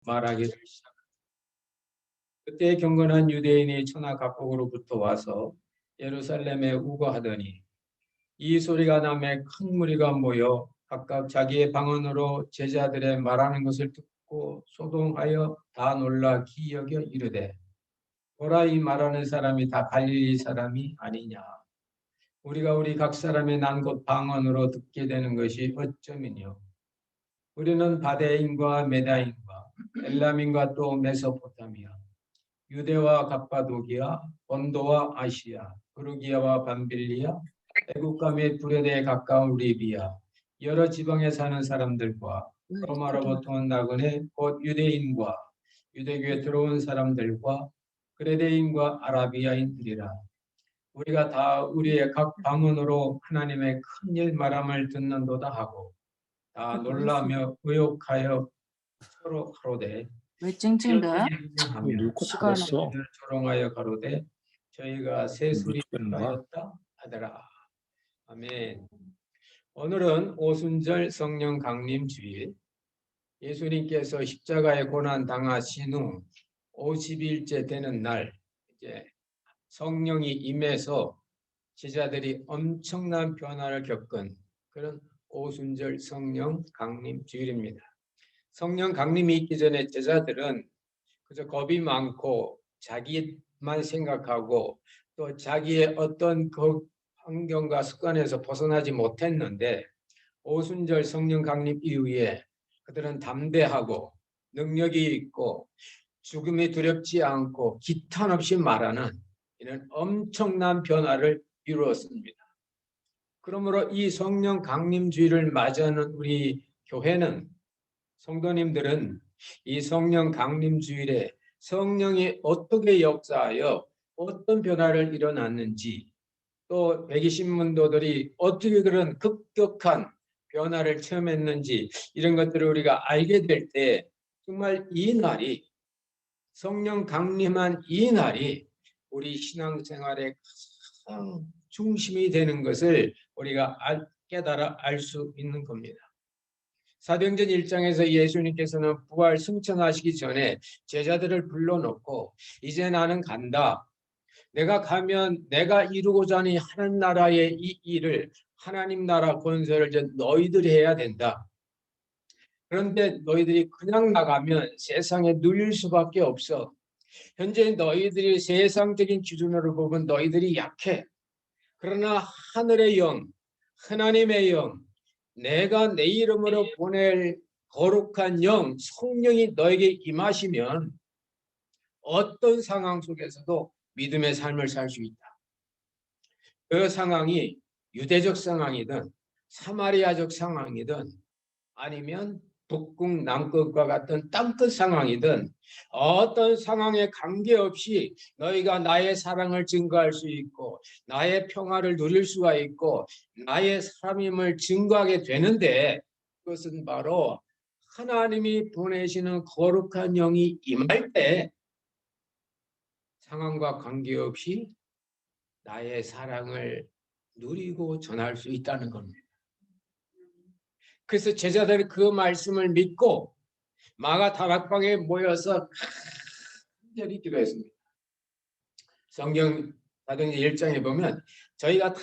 말하기를 시작합니다. 그때 경건한 유대인이 천하 각국으로부터 와서 예루살렘에 우거하더니 이 소리가 나매 큰 무리가 모여 각각 자기의 방언으로 제자들의 말하는 것을 듣고 소동하여 다 놀라 기여겨 이르되 보라, 이 말하는 사람이 다 갈릴리 사람이 아니냐. 우리가 우리 각 사람의 난 것 방언으로 듣게 되는 것이 어쩌면요. 우리는 바데인과 메다인과 엘람인과 또 메소포타미아, 유대와 갑바도기아, 본도와 아시아, 부르기아와 밤빌리아, 애국가 및 브레데에 가까운 리비아, 여러 지방에 사는 사람들과 로마로부터 온 나그네 곧 유대인과 유대교에 들어온 사람들과 그레데인과 아라비아인들이라. 우리가 다 우리의 각 방언으로 하나님의 큰 일 말함을 듣는도다 하고 다 놀라며 의욕하여 서로 가로되 왜 찡찡대? 하며 시간을 조롱하여 가로되 저희가 새술이 하였다 하더라. 아멘. 오늘은 오순절 성령 강림 주일, 예수님께서 십자가의 고난 당하신 후 50일째 되는 날, 이제 성령이 임해서 제자들이 엄청난 변화를 겪은 그런 오순절 성령 강림 주일입니다. 성령 강림이 있기 전에 제자들은 그저 겁이 많고 자기만 생각하고 또 자기의 어떤 그 환경과 습관에서 벗어나지 못했는데 오순절 성령 강림 이후에 그들은 담대하고 능력이 있고 죽음이 두렵지 않고 기탄 없이 말하는 이런 엄청난 변화를 이루었습니다. 그러므로 이 성령 강림주의를 맞이하는 우리 교회는, 성도님들은 이 성령 강림주일에 성령이 어떻게 역사하여 어떤 변화를 일어났는지, 또 120문도들이 어떻게 그런 급격한 변화를 체험했는지, 이런 것들을 우리가 알게 될 때 정말 이 날이, 성령 강림한 이 날이 우리 신앙생활의 가장 중심이 되는 것을 우리가 깨달아 알 수 있는 겁니다. 사도행전 1장에서 예수님께서는 부활 승천하시기 전에 제자들을 불러놓고 이제 나는 간다. 내가 가면 내가 이루고자 하는 하나님 나라의 이 일을, 하나님 나라 건설을 너희들이 해야 된다. 그런데 너희들이 그냥 나가면 세상에 눌릴 수밖에 없어. 현재 너희들이 세상적인 기준으로 보면 너희들이 약해. 그러나 하늘의 영, 하나님의 영, 내가 내 이름으로 보낼 거룩한 영, 성령이 너에게 임하시면 어떤 상황 속에서도 믿음의 삶을 살 수 있다. 그 상황이 유대적 상황이든 사마리아적 상황이든 아니면 북극 남극과 같은 땅끝 상황이든 어떤 상황에 관계없이 너희가 나의 사랑을 증거할 수 있고 나의 평화를 누릴 수가 있고 나의 사람임을 증거하게 되는데, 그것은 바로 하나님이 보내시는 거룩한 영이 임할 때 상황과 관계없이 나의 사랑을 누리고 전할 수 있다는 겁니다. 그래서 제자들이 그 말씀을 믿고 마가 다락방에 모여서 간절히 기도했습니다. 성경 사도행전 1장에 보면 저희가 다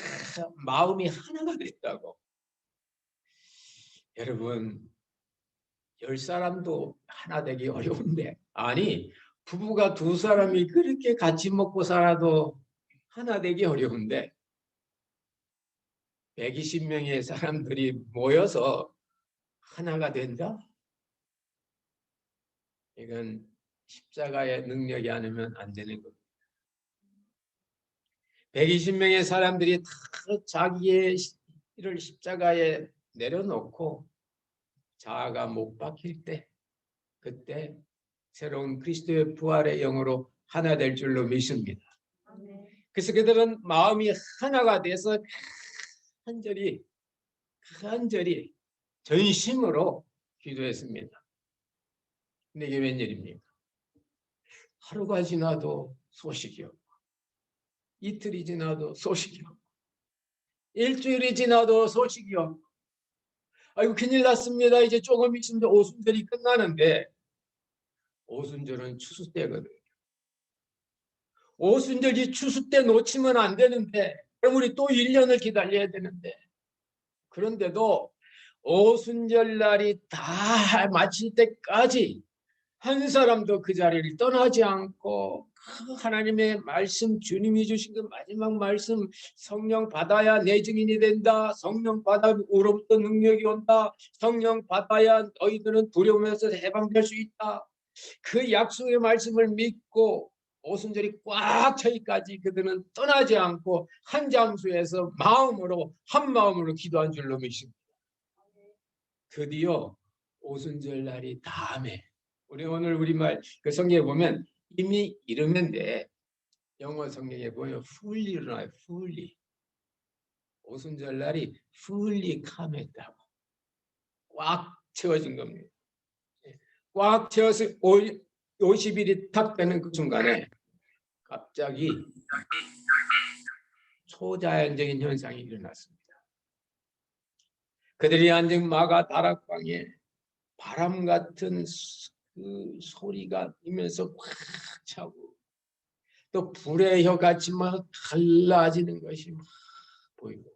마음이 하나가 됐다고. 여러분, 10사람도 하나 되기 어려운데, 아니 부부가 2사람이 그렇게 같이 먹고 살아도 하나 되기 어려운데 120명의 사람들이 모여서 하나가 된다? 이건 십자가의 능력이 아니면 안 되는 겁니다. 120명의 사람들이 다 자기의 일을 십자가에 내려놓고 자아가 못 박힐 때, 그때 새로운 그리스도의 부활의 영으로 하나 될 줄로 믿습니다. 그래서 그들은 마음이 하나가 돼서 간절히 전심으로 기도했습니다. 근데 이게 웬일입니까? 하루가 지나도 소식이 없고, 이틀이 지나도 소식이 없고, 일주일이 지나도 소식이 없고, 아이고 큰일 났습니다. 이제 조금 있으면 오순절이 끝나는데 오순절은 추수 때거든요. 오순절이 추수 때 놓치면 안 되는데, 그럼 우리 또 1년을 기다려야 되는데, 그런데도 오순절 날이 다 마칠 때까지 한 사람도 그 자리를 떠나지 않고 그 하나님의 말씀, 주님이 주신 그 마지막 말씀, 성령 받아야 내 증인이 된다. 성령 받아 우로부터 능력이 온다. 성령 받아야 너희들은 두려움에서 해방될 수 있다. 그 약속의 말씀을 믿고 오순절이 꽉 차기까지 그들은 떠나지 않고 한 장소에서 한 마음으로 기도한 줄로 믿습니다. 드디어 오순절 날이 다음에 우리 오늘 우리말 그 성경에 보면 이미 이르는데 영어 성경에 보면 fully로 나와요. fully. 오순절 날이 fully come했다고. 꽉 채워진 겁니다. 꽉 채워서 50일이 탁 되는 그 순간에 갑자기 초자연적인 현상이 일어났습니다. 그들이 앉은 마가 다락방에 바람 같은 그 소리가 이면서 꽉 차고 또 불의 혀같이 막 갈라지는 것이 막 보이고.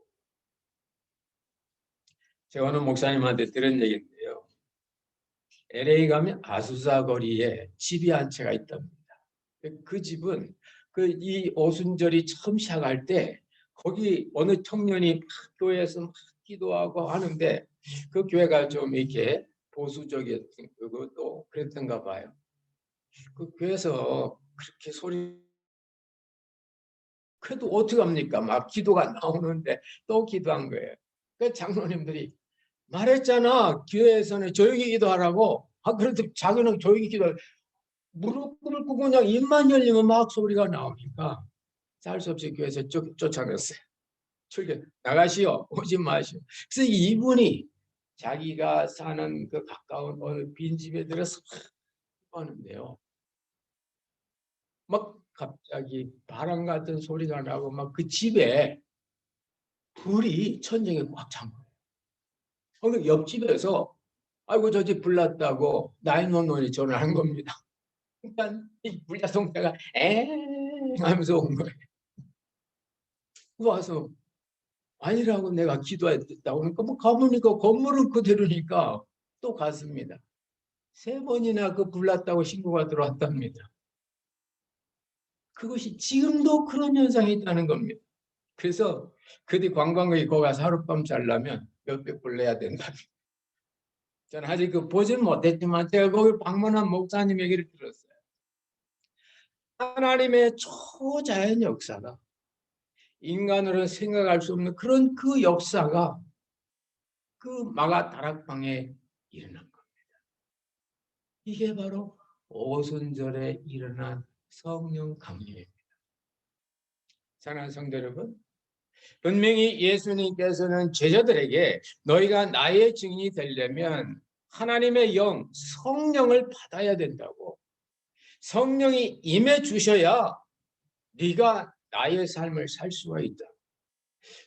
제가 어느 목사님한테 들은 얘기인데요. LA 가면 아수사 거리에 집이 한 채가 있답니다. 그 집은 이 오순절이 처음 시작할 때 거기 어느 청년이 교회에서 막 기도하고 하는데 그 교회가 좀 이렇게 보수적이었던 그것도 그랬던가 봐요. 그 교회에서 그렇게 소리 그래도 어떡합니까? 막 기도가 나오는데 또 기도한 거예요. 그 장로님들이 말했잖아. 교회에서는 조용히 기도하라고. 그래도 자기는 조용히 기도. 무릎 꿇고 그냥 입만 열리면 막 소리가 나오니까 살 수 없이 교회에서 쫓아냈어요. 출교 나가시오. 오지 마시오. 그래서 이분이 자기가 사는 그 가까운 어느 빈집에 들어서 하는데요. 막 갑자기 바람 같은 소리가 나고 막 그 집에 불이 천정에 꽉 찬 거예요. 옆집에서 아이고 저 집 불났다고 911이 전화한 겁니다. 그러니까 이 불자동차가 엥 하면서 온 거예요. 와서 아니라고 내가 기도했다고 그러니까 뭐 가보니까 건물은 그대로니까 또 갔습니다. 3번이나 그 불났다고 신고가 들어왔답니다. 그것이 지금도 그런 현상이 있다는 겁니다. 그래서 그뒤 관광객이 거기 가서 하룻밤 자려면 몇백 불 내야 된다. 저는 아직 보지는 못했지만 제가 거기 방문한 목사님 얘기를 들었어요. 하나님의 초자연 역사가 인간으로 생각할 수 없는 그런 그 역사가 그 마가 다락방에 일어난 겁니다. 이게 바로 오순절에 일어난 성령 강림입니다. 사랑하는 성도 여러분, 분명히 예수님께서는 제자들에게 너희가 나의 증인이 되려면 하나님의 영, 성령을 받아야 된다고. 성령이 임해 주셔야 네가 나의 삶을 살 수가 있다.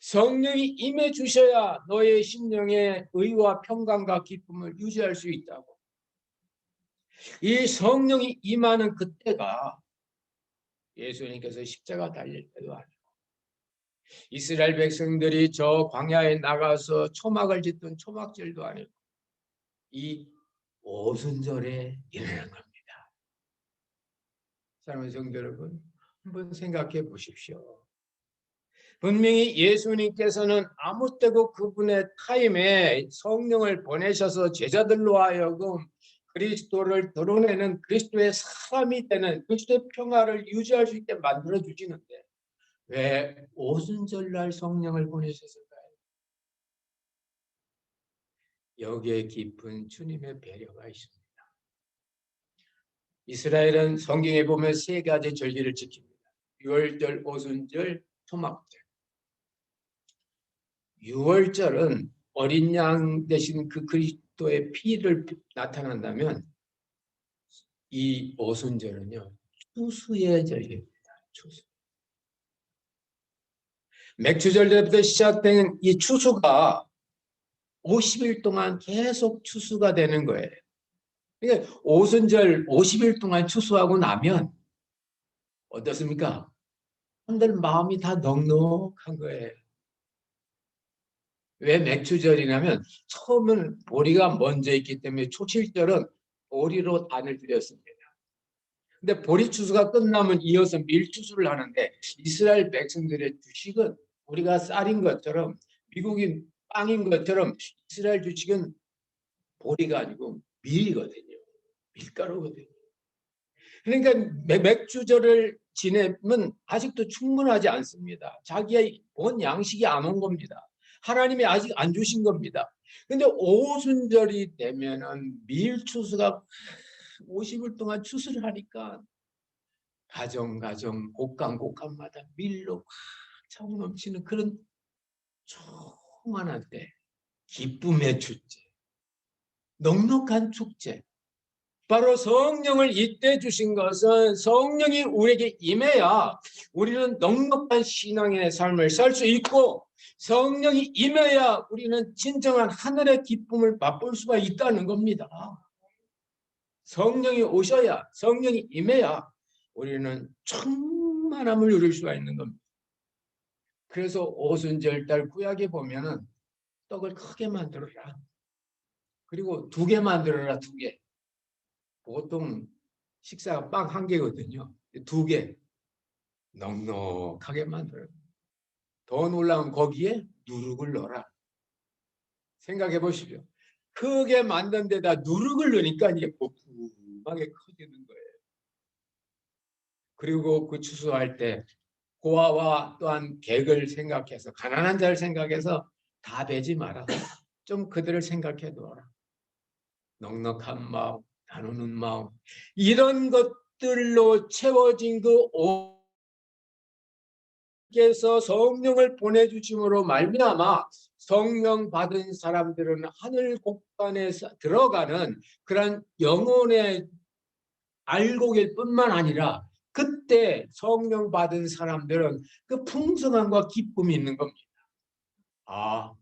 성령이 임해 주셔야 너의 심령의 의와 평강과 기쁨을 유지할 수 있다고. 이 성령이 임하는 그때가 예수님께서 십자가 달릴 때도 아니고 이스라엘 백성들이 저 광야에 나가서 초막을 짓던 초막절도 아니고 이 오순절에 일어난 겁니다. 사랑하는 성도 여러분, 한번 생각해 보십시오. 분명히 예수님께서는 아무 때고 그분의 타임에 성령을 보내셔서 제자들로 하여금 그리스도를 드러내는 그리스도의 사람이 되는 그리스도의 평화를 유지할 수 있게 만들어 주시는데 왜 오순절날 성령을 보내셨을까요? 여기에 깊은 주님의 배려가 있습니다. 이스라엘은 성경에 보면 3가지 절기를 지킵니다. 유월절, 오순절, 초막절. 유월절은 어린 양 대신 그 그리스도의 피를 나타난다면 이 오순절은요 추수의 절기입니다. 추수. 맥추절 때부터 시작된 이 추수가 50일 동안 계속 추수가 되는 거예요. 그러니까 오순절 50일 동안 추수하고 나면 어떻습니까? 한들 마음이 다 넉넉한 거예요. 왜 맥추절이냐면 처음은 보리가 먼저 있기 때문에 초칠절은 보리로 단을 드렸습니다. 근데 보리 추수가 끝나면 이어서 밀 추수를 하는데 이스라엘 백성들의 주식은 우리가 쌀인 것처럼 미국인 빵인 것처럼 이스라엘 주식은 보리가 아니고 밀이거든요. 밀가루거든요. 그러니까 맥주절을 지내면 아직도 충분하지 않습니다. 자기의 본 양식이 안 온 겁니다. 하나님이 아직 안 주신 겁니다. 근데 오순절이 되면은 밀 추수가 50일 동안 추수를 하니까 가정 곳간곳간마다 밀로 차고 넘치는 그런 충만한 때, 기쁨의 축제, 넉넉한 축제. 바로 성령을 이때 주신 것은 성령이 우리에게 임해야 우리는 넉넉한 신앙의 삶을 살 수 있고, 성령이 임해야 우리는 진정한 하늘의 기쁨을 맛볼 수가 있다는 겁니다. 성령이 오셔야, 성령이 임해야 우리는 충만함을 누릴 수가 있는 겁니다. 그래서 오순절달 구약에 보면은 떡을 크게 만들어라. 그리고 2개 만들어라, 2개. 보통 식사가 빵 1개거든요. 2개 넉넉하게 만들어요. 더 놀라운 거기에 누룩을 넣어라. 생각해 보십시오. 크게 만든 데다 누룩을 넣으니까 이게 보품하게 커지는 거예요. 그리고 그 추수할 때 고아와 또한 객을 생각해서, 가난한 자를 생각해서 다 베지 마라. 좀 그들을 생각해 두어라. 넉넉한 마음, 나누는 마음, 이런 것들로 채워진 그 오께서 성령을 보내주심으로 말미암아 성령 받은 사람들은 하늘 곳간에 들어가는 그런 영혼의 알곡일 뿐만 아니라, 그때 성령 받은 사람들은 그 풍성함과 기쁨이 있는 겁니다. 아,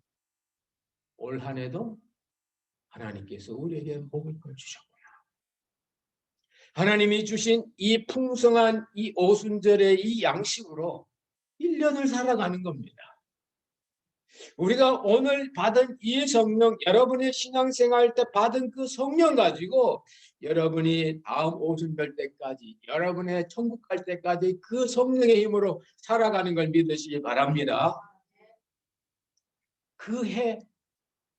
올 한 해도 하나님께서 우리에게 먹을 걸 주셨구나. 하나님이 주신 이 풍성한 이 오순절의 이 양식으로 1년을 살아가는 겁니다. 우리가 오늘 받은 이 성령, 여러분의 신앙생활 때 받은 그 성령 가지고 여러분이 다음 오순절 때까지, 여러분의 천국 갈 때까지 그 성령의 힘으로 살아가는 걸 믿으시기 바랍니다. 그 해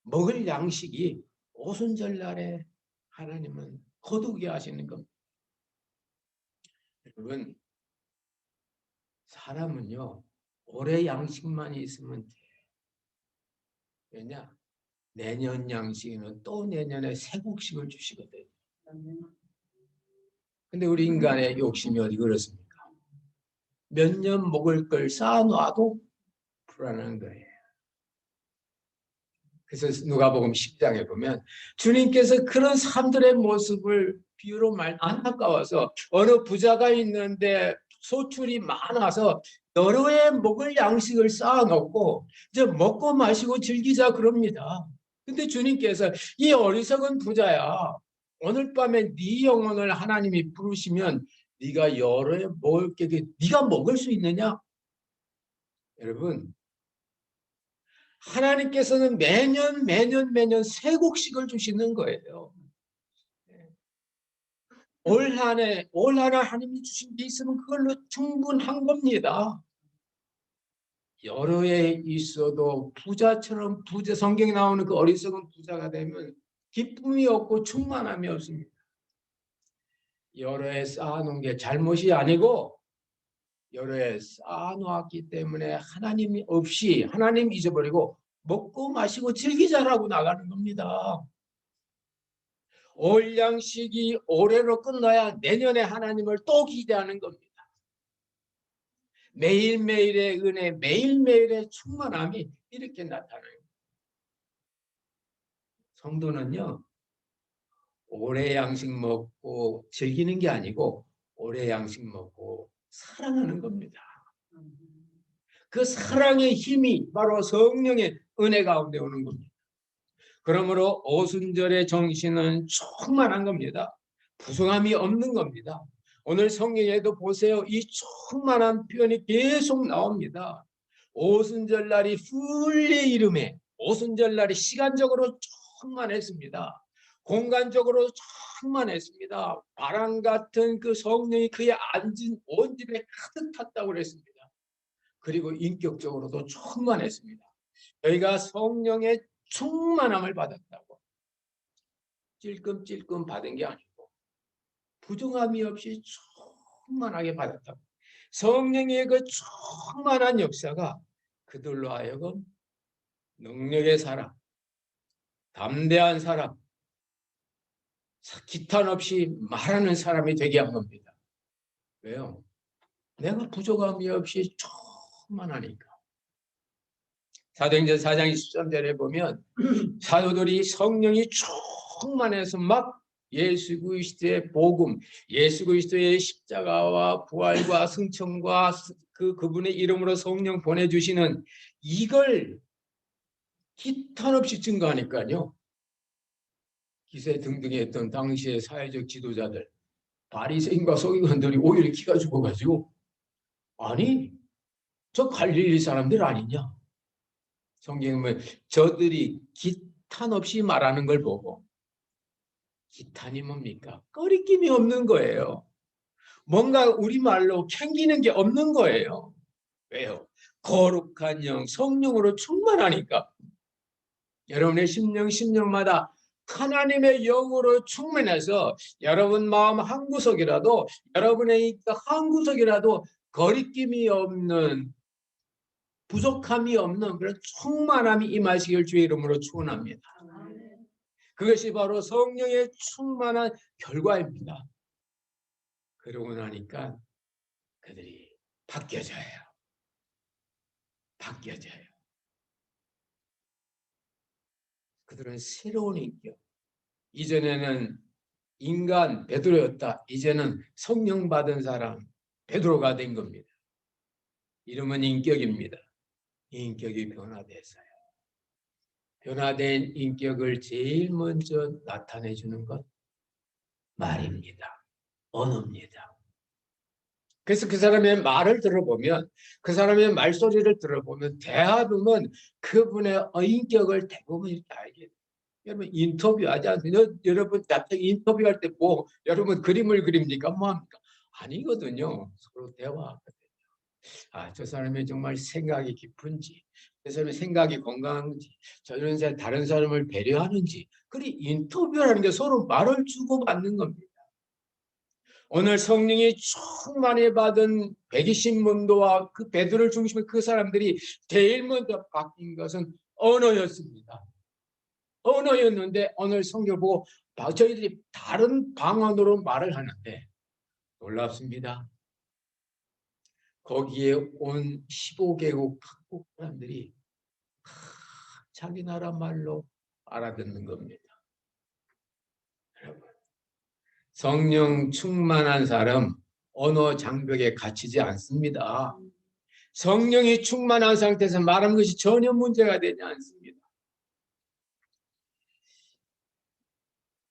먹을 양식이 오순절 날에 하나님은 거두게 하시는 겁니다. 여러분, 사람은요, 올해 양식만 있으면 돼. 왜냐? 내년 양식은 또 내년에 새곡식을 주시거든요. 근데 우리 인간의 욕심이 어디 그렇습니까? 몇 년 먹을 걸 쌓아놔도 불안한 거예요. 그래서 누가복음 10장에 보면 주님께서 그런 사람들의 모습을 비유로 안타까워서, 어느 부자가 있는데 소출이 많아서 여러 해 먹을 양식을 쌓아놓고 이제 먹고 마시고 즐기자 그럽니다. 근데 주님께서 이 어리석은 부자야, 오늘 밤에 네 영혼을 하나님이 부르시면 네가 여러 해 먹을 게 네가 먹을 수 있느냐? 여러분, 하나님께서는 매년 새 곡식을 주시는 거예요. 올 한 해 하나님이 주신 게 있으면 그걸로 충분한 겁니다. 여러 해 있어도 부자처럼, 성경에 나오는 그 어리석은 부자가 되면 기쁨이 없고 충만함이 없습니다. 여러 해 쌓아놓은 게 잘못이 아니고 여러 해 쌓아놓았기 때문에 하나님이 없이, 하나님 잊어버리고 먹고 마시고 즐기자라고 나가는 겁니다. 올 양식이 올해로 끝나야 내년에 하나님을 또 기대하는 겁니다. 매일매일의 은혜, 매일매일의 충만함이 이렇게 나타나요. 성도는요, 올해 양식 먹고 즐기는 게 아니고 올해 양식 먹고 사랑하는 겁니다. 그 사랑의 힘이 바로 성령의 은혜 가운데 오는 겁니다. 그러므로 오순절의 정신은 충만한 겁니다. 부족함이 없는 겁니다. 오늘 성경에도 보세요. 이 충만한 표현이 계속 나옵니다. 오순절날이 풀리 이름에 오순절날이 시간적으로 충만했습니다. 공간적으로 충만했습니다. 바람 같은 그 성령이 그의 앉은 온 집에 가득 탔다고 그랬습니다. 그리고 인격적으로도 충만했습니다. 저희가 성령의 충만함을 받았다고 찔끔찔끔 받은 게 아니고 부정함이 없이 충만하게 받았다고. 성령의 그 충만한 역사가 그들로 하여금 능력의 사람, 담대한 사람, 기탄 없이 말하는 사람이 되게 한 겁니다. 왜요? 내가 부족함이 없이 충만하니까. 사도행전 4장 23절에 보면 사도들이 성령이 충만해서 막 예수 그리스도의 복음, 예수 그리스도의 십자가와 부활과 승천과 그분의 이름으로 성령 보내주시는 이걸 기탄 없이 증거하니까요. 기세등등했던 당시의 사회적 지도자들, 바리새인과 서기관들이 오히려 기가 죽어가지고 아니 저 갈릴리 사람들 아니냐. 성경은 저들이 기탄 없이 말하는 걸 보고 기탄이 뭡니까? 꺼리낌이 없는 거예요. 뭔가 우리말로 캥기는 게 없는 거예요. 왜요? 거룩한 영, 성령으로 충만하니까. 여러분의 심령마다 하나님의 영으로 충만해서 여러분 마음 한 구석이라도 여러분의 한 구석이라도 거리낌이 없는 부족함이 없는 그런 충만함이 임하시길 주의 이름으로 축원합니다. 그것이 바로 성령의 충만한 결과입니다. 그러고 나니까 그들이 바뀌어져요. 그들은 새로운 인격. 이전에는 인간 베드로였다. 이제는 성령 받은 사람 베드로가 된 겁니다. 이름은 인격입니다. 이 인격이 변화돼서요. 변화된 인격을 제일 먼저 나타내 주는 것 말입니다. 언어입니다. 그래서 그 사람의 말을 들어보면 그 사람의 말소리를 들어보면 대화하면 그분의 인격을 대부분 이렇게 알게 돼요. 여러분 인터뷰하지 않습니까? 여러분 인터뷰할 때 뭐 여러분 그림을 그립니까? 뭐합니까? 아니거든요. 서로 대화하거든요. 저 사람이 정말 생각이 깊은지, 저 사람의 생각이 건강한지, 저런 다른 사람을 배려하는지, 그리 인터뷰라는 게 서로 말을 주고받는 겁니다. 오늘 성령이 충만히 받은 120문도와 그 베드로를 중심으로 그 사람들이 제일 먼저 바뀐 것은 언어였습니다. 언어였는데 오늘 성경 보고 저희들이 다른 방언으로 말을 하는데 놀랍습니다. 거기에 온 15개국 각국 사람들이 자기 나라 말로 알아듣는 겁니다. 여러분, 성령 충만한 사람 언어 장벽에 갇히지 않습니다. 성령이 충만한 상태에서 말하는 것이 전혀 문제가 되지 않습니다.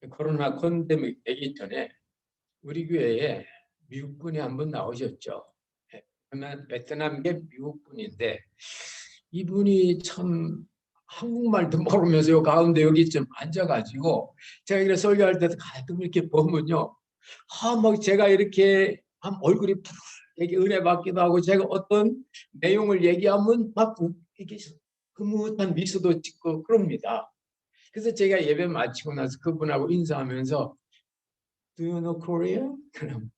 코로나 팬데믹 되기 전에 우리 교회에 미국 분이 한 분 나오셨죠. 베트남계 미국 분인데 이분이 참 한국말도 모르면서 가운데 여기쯤 앉아가지고 제가 이렇게 설교할 때도 가끔 이렇게 보면요, 막 제가 이렇게 얼굴이 되게 은혜 받기도 하고 제가 어떤 내용을 얘기하면 막 이렇게 흐뭇한 미소도 짓고 그럽니다. 그래서 제가 예배 마치고 나서 그분하고 인사하면서 Do you know Korea? 그럼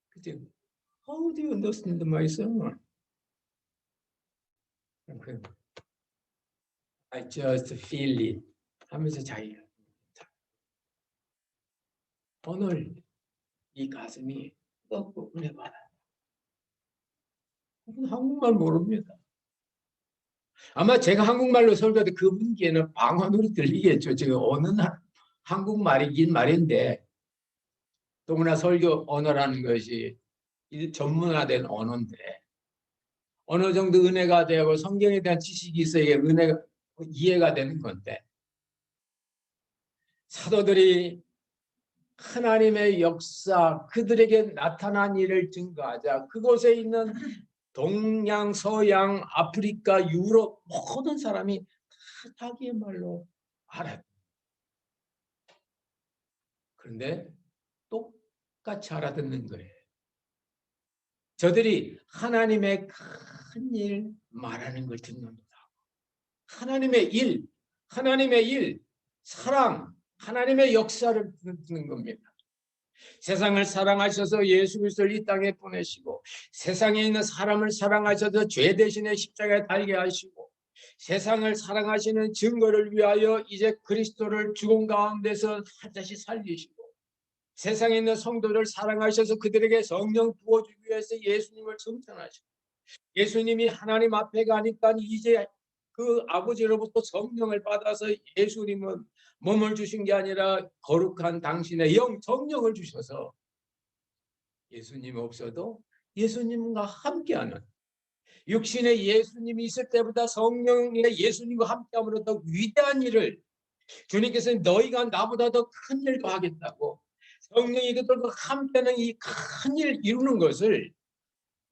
그때 How do you understand my sermon? I just feel it 하면서 자기가 오늘 이 가슴이 뜨겁고 은혜 받아. 한국말 모릅니다. 아마 제가 한국말로 설교할 때 그분께는 방언으로 들리겠죠. 지금 어느 한국말이긴 말인데 더구나 설교 언어라는 것이 전문화된 언어인데 어느 정도 은혜가 되고 성경에 대한 지식이 있어야 이해가 되는 건데, 사도들이 하나님의 역사, 그들에게 나타난 일을 증거하자 그곳에 있는 동양, 서양, 아프리카, 유럽 모든 사람이 다 자기의 말로 알았다. 그런데 똑같이 알아듣는 거예요. 저들이 하나님의 큰 일 말하는 걸 듣는다. 하나님의 일, 사랑, 하나님의 역사를 듣는 겁니다. 세상을 사랑하셔서 예수 그리스도를 이 땅에 보내시고, 세상에 있는 사람을 사랑하셔서 죄 대신에 십자가에 달게 하시고, 세상을 사랑하시는 증거를 위하여 이제 그리스도를 죽음 가운데서 다시 살리시고, 세상에 있는 성도를 사랑하셔서 그들에게 성령 부어주기 위해서 예수님을 성찬하시고, 예수님이 하나님 앞에 가니까 이제 그 아버지로부터 성령을 받아서 예수님은 몸을 주신 게 아니라 거룩한 당신의 영 성령을 주셔서 예수님 없어도 예수님과 함께하는, 육신의 예수님이 있을 때보다 성령의 예수님과 함께함으로 더 위대한 일을, 주님께서 너희가 나보다 더 큰 일도 하겠다고, 성령이 그들과 함께하는 이 큰 일 이루는 것을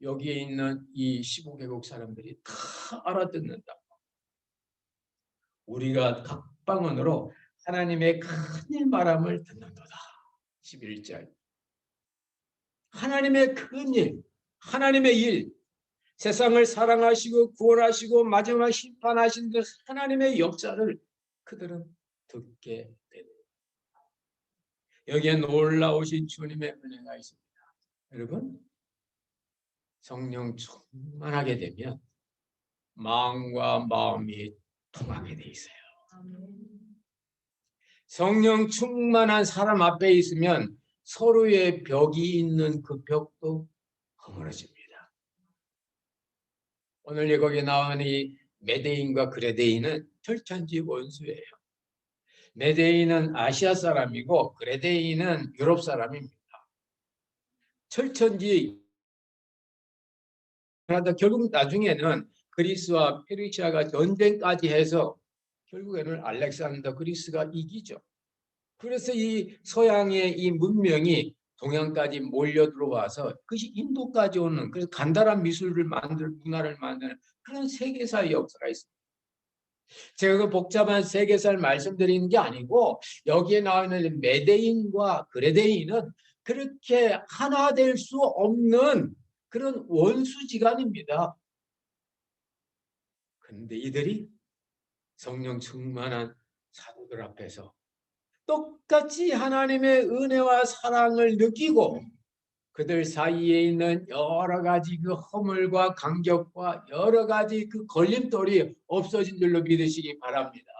여기에 있는 이 15개국 사람들이 다 알아듣는다. 우리가 각 방언으로 하나님의 큰일 말함을 듣는도다. 11절. 하나님의 큰일, 하나님의 일, 세상을 사랑하시고 구원하시고 마지막 심판하신 그 하나님의 역사를 그들은 듣게 됩니다. 여기에 놀라우신 주님의 은혜가 있습니다. 여러분, 성령 충만하게 되면 마음과 마음이 통하게 돼 있어요. 성령 충만한 사람 앞에 있으면 서로의 벽이 있는 그 벽도 허물어집니다. 오늘 여기 나온 이 메데인과 그레데인은 철천지 원수예요. 메데인은 아시아 사람이고 그레데인은 유럽 사람입니다. 철천지. 그러다 결국 나중에는 그리스와 페르시아가 전쟁까지 해서 결국에는 알렉산더 그리스가 이기죠. 그래서 이 서양의 이 문명이 동양까지 몰려 들어와서 그것이 인도까지 오는, 그래서 간단한 미술을 문화를 만드는 그런 세계사의 역사가 있습니다. 제가 그 복잡한 세계사를 말씀드리는 게 아니고 여기에 나와 있는 메데인과 그레데인은 그렇게 하나 될 수 없는 그런 원수지간입니다. 그런데 이들이 성령 충만한 사도들 앞에서 똑같이 하나님의 은혜와 사랑을 느끼고 그들 사이에 있는 여러 가지 그 허물과 간격과 여러 가지 그 걸림돌이 없어진 줄로 믿으시기 바랍니다.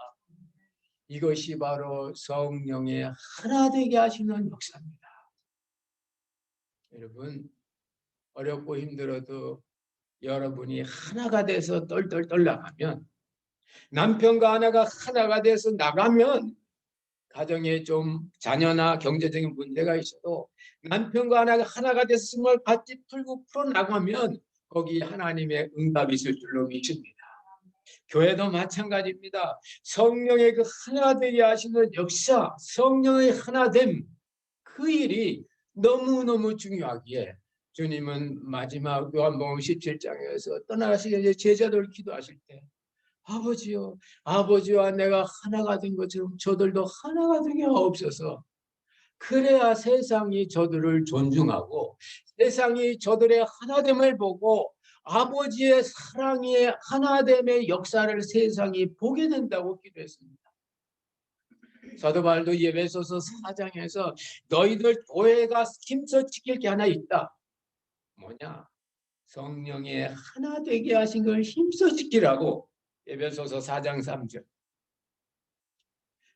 이것이 바로 성령의 하나 되게 하시는 역사입니다. 여러분, 어렵고 힘들어도 여러분이 하나가 돼서 똘똘똘 나가면, 남편과 아내가 하나가 돼서 나가면, 가정에 좀 자녀나 경제적인 문제가 있어도 남편과 아내가 하나가 돼서 정말 같이 풀고 풀어나가면 거기 하나님의 응답이 있을 줄로 믿습니다. 교회도 마찬가지입니다. 성령의 그 하나 되게 하시는 역사, 성령의 하나됨, 그 일이 너무너무 중요하기에 주님은 마지막 요한복음 17장에서 떠나가시기 제자들 기도하실 때 아버지요, 아버지와 내가 하나가 된 것처럼 저들도 하나가 되게 하옵소서. 그래야 세상이 저들을 존중하고 세상이 저들의 하나됨을 보고 아버지의 사랑의 하나됨의 역사를 세상이 보게 된다고 기도했습니다. 사도 바울도 에베소서 4장에서 너희들 교회가 힘써 지킬 게 하나 있다. 뭐냐? 성령의 하나 되게 하신 걸 힘써 지키라고. 에베소서 4장 3절.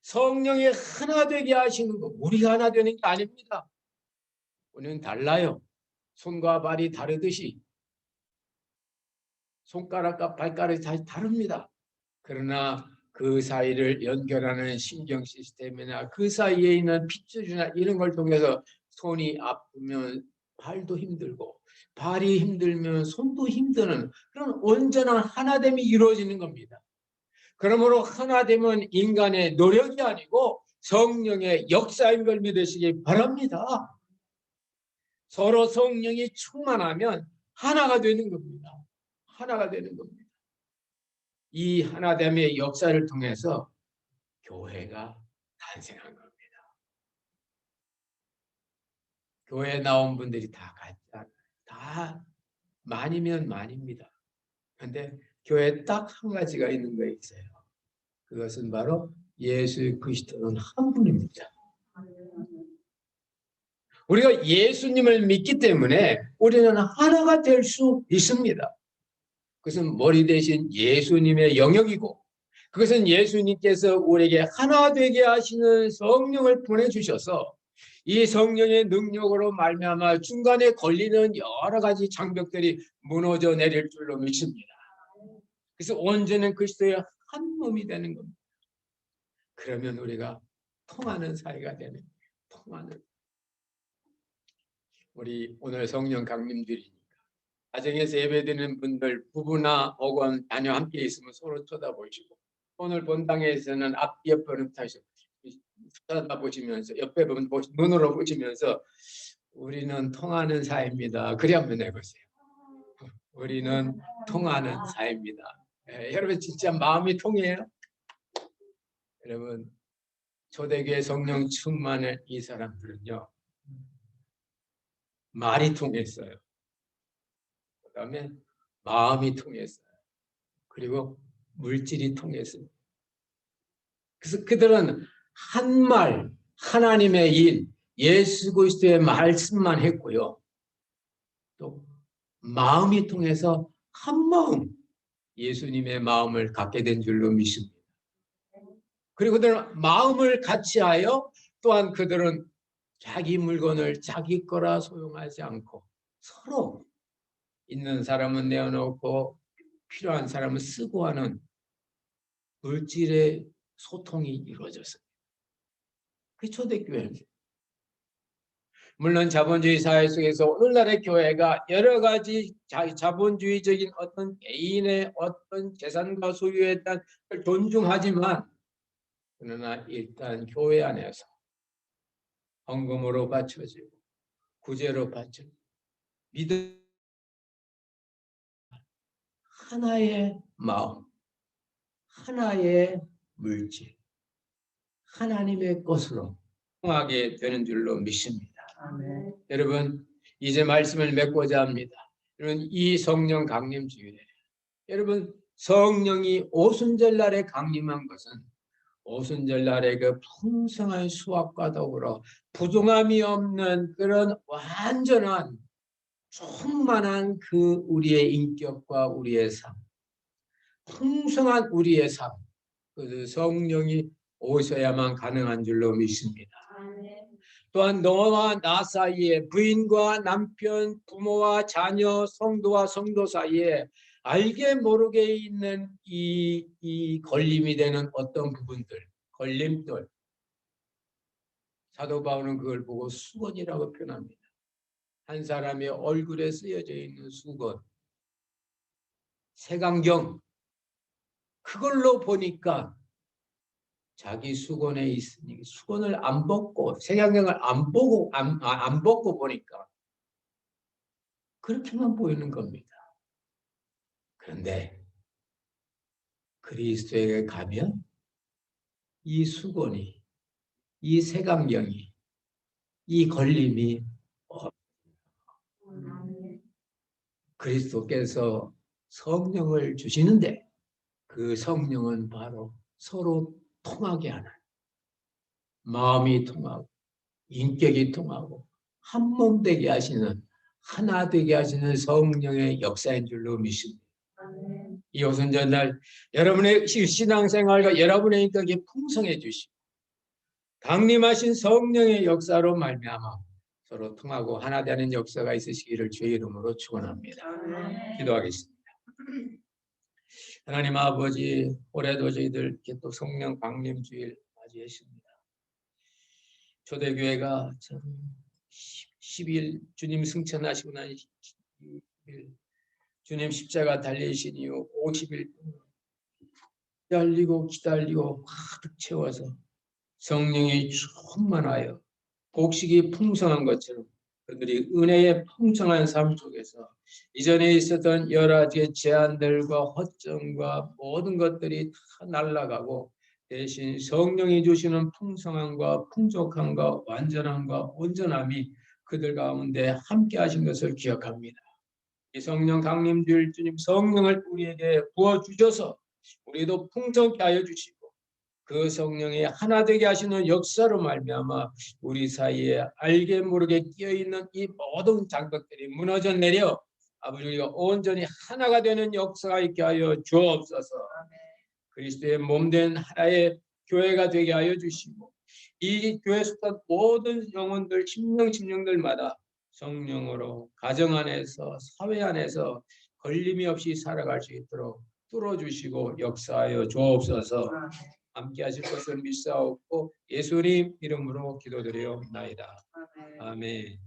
성령의 하나 되게 하시는 거, 우리가 하나 되는 게 아닙니다. 우리는 달라요. 손과 발이 다르듯이 손가락과 발가락이 다릅니다. 그러나 그 사이를 연결하는 신경 시스템이나 그 사이에 있는 핏줄이나 이런 걸 통해서 손이 아프면 발도 힘들고 발이 힘들면 손도 힘드는 그런 온전한 하나됨이 이루어지는 겁니다. 그러므로 하나 되면 인간의 노력이 아니고 성령의 역사인 걸 믿으시기 바랍니다. 서로 성령이 충만하면 하나가 되는 겁니다. 하나가 되는 겁니다. 이 하나됨의 역사를 통해서 교회가 탄생한 겁니다. 교회에 나온 분들이 다 같지 않아요. 다 많이면 많입니다. 그런데 교회에 딱 한 가지가 있는 거 있어요. 그것은 바로 예수 그리스도는 한 분입니다. 우리가 예수님을 믿기 때문에 우리는 하나가 될 수 있습니다. 그것은 머리 대신 예수님의 영역이고, 그것은 예수님께서 우리에게 하나 되게 하시는 성령을 보내주셔서 이 성령의 능력으로 말미암아 중간에 걸리는 여러 가지 장벽들이 무너져 내릴 줄로 믿습니다. 그래서 온전한 그리스도의 한 몸이 되는 겁니다. 그러면 우리가 통하는 사이가 되는 거예요. 통하는. 우리 오늘 성령 강림주일이니까 가정에서 예배드리는 분들 부부나 혹은 자녀 함께 있으면 서로 쳐다보시고, 오늘 본당에서는 앞 옆을 쳐다보시면서 옆에 분 눈으로 보시면서 우리는 통하는 사이입니다. 그래 한번 해보세요. 우리는 통하는 사이입니다. 여러분 진짜 마음이 통해요? 여러분 초대교회 성령 충만의 이 사람들은요, 말이 통했어요. 그 다음에 마음이 통했어요. 그리고 물질이 통했어요. 그래서 그들은 한 말, 하나님의 일, 예수 그리스도의 말씀만 했고요. 또 마음이 통해서 한 마음, 예수님의 마음을 갖게 된 줄로 믿습니다. 그리고 그들은 마음을 같이하여 또한 그들은 자기 물건을 자기 거라 소용하지 않고 서로 있는 사람은 내어놓고 필요한 사람은 쓰고 하는 물질의 소통이 이루어졌습니다. 그게 초대교회입니다. 물론 자본주의 사회 속에서 오늘날의 교회가 여러 가지 자본주의적인 어떤 개인의 어떤 재산과 소유에 대한 걸 존중하지만, 그러나 일단 교회 안에서 헌금으로 바쳐지고 구제로 바쳐지고 믿음 하나의 마음, 하나의 물질, 하나님의 것으로 통하게 되는 줄로 믿습니다. 아멘. 여러분 이제 말씀을 맺고자 합니다. 여러분 이 성령 강림 주일에 여러분 성령이 오순절날에 강림한 것은 오순절날의 그 풍성한 수확과 더불어 부족함이 없는 그런 완전한 충만한 그 우리의 인격과 우리의 삶, 풍성한 우리의 삶, 그 성령이 오셔야만 가능한 줄로 믿습니다. 또한 너와 나 사이에, 부인과 남편, 부모와 자녀, 성도와 성도 사이에 알게 모르게 있는 이 걸림이 되는 어떤 부분들, 걸림돌, 사도 바울은 그걸 보고 수건이라고 표현합니다. 한 사람의 얼굴에 쓰여져 있는 수건, 색안경, 그걸로 보니까 자기 수건에 있으니 수건을 안 벗고 색안경을 안 벗고 보니까 그렇게만 보이는 겁니다. 그런데 그리스도에게 가면 이 수건이, 이 색안경이, 이 걸림이 그리스도께서 성령을 주시는데 그 성령은 바로 서로 통하게 하는, 마음이 통하고 인격이 통하고 한 몸 되게 하시는, 하나 되게 하시는 성령의 역사인 줄로 믿습니다. 이 오순절날 여러분의 신앙생활과 여러분의 인격이 풍성해 주시고 강림하신 성령의 역사로 말미암아 서로 통하고 하나 되는 역사가 있으시기를 주의 이름으로 축원합니다. 기도하겠습니다. 하나님 아버지, 올해도 저희들 이렇게 또 성령 강림 주일 맞이했습니다. 초대교회가 참 10일 주님 승천하시고 난 10일 주님 십자가 달리신 이후 50일 기다리고 가득 채워서 성령이 충만하여 곡식이 풍성한 것처럼 그들이 은혜의 풍성한 삶 속에서 이전에 있었던 여러 가지 제한들과 허점과 모든 것들이 다 날아가고 대신 성령이 주시는 풍성함과 풍족함과 완전함과 온전함이 그들 가운데 함께 하신 것을 기억합니다. 이 성령 강림주일 주님 성령을 우리에게 부어주셔서 우리도 풍성케 하여 주시고 그 성령이 하나 되게 하시는 역사로 말미암아 우리 사이에 알게 모르게 끼어있는 이 모든 장벽들이 무너져 내려 아버지 우리가 온전히 하나가 되는 역사가 있게 하여 주옵소서. 그리스도의 몸된 하나의 교회가 되게 하여 주시고 이 교회 속한 모든 영혼들 심령들마다 성령으로 가정 안에서 사회 안에서 걸림이 없이 살아갈 수 있도록 뚫어주시고 역사하여 주옵소서. 함께 하실 것을 믿사옵고 예수님 이름으로 기도드리옵나이다. 아멘.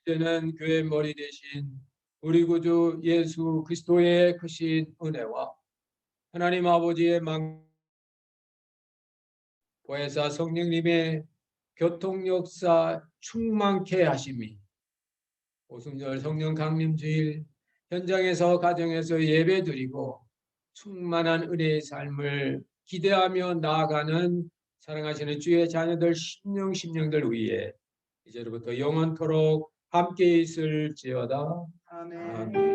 이제는 교회 머리 대신 우리 구주 예수 그리스도의 크신 은혜와 하나님 아버지의 보혜사 성령님의 교통 역사 충만케 하심이 오순절 성령 강림주일 현장에서 가정에서 예배드리고 충만한 은혜의 삶을 기대하며 나아가는 사랑하시는 주의 자녀들 심령들 위에 이제로부터 영원토록 함께 있을지어다. 아멘.